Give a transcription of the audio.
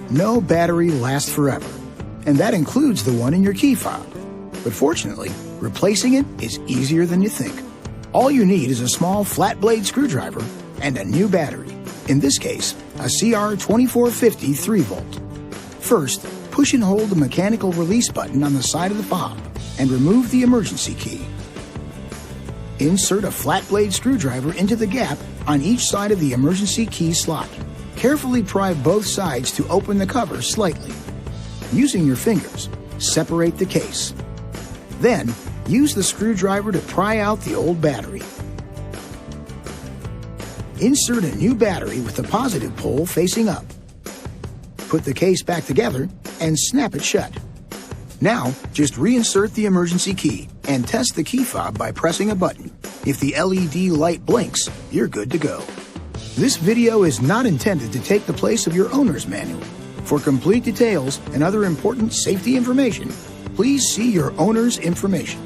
No battery lasts forever, and that includes the one in your key fob. But fortunately, replacing it is easier than you think. All you need is a small flat blade screwdriver and a new battery. In this case, a CR2450 3-volt. First, push and hold the mechanical release button on the side of the fob and remove the emergency key. Insert a flat blade screwdriver into the gap on each side of the emergency key slot. Carefully pry both sides to open the cover slightly. Using your fingers, separate the case. Then, use the screwdriver to pry out the old battery. Insert a new battery with the positive pole facing up. Put the case back together and snap it shut. Now, just reinsert the emergency key and test the key fob by pressing a button. If the LED light blinks, you're good to go. This video is not intended to take the place of your owner's manual. For complete details and other important safety information, please see your owner's information.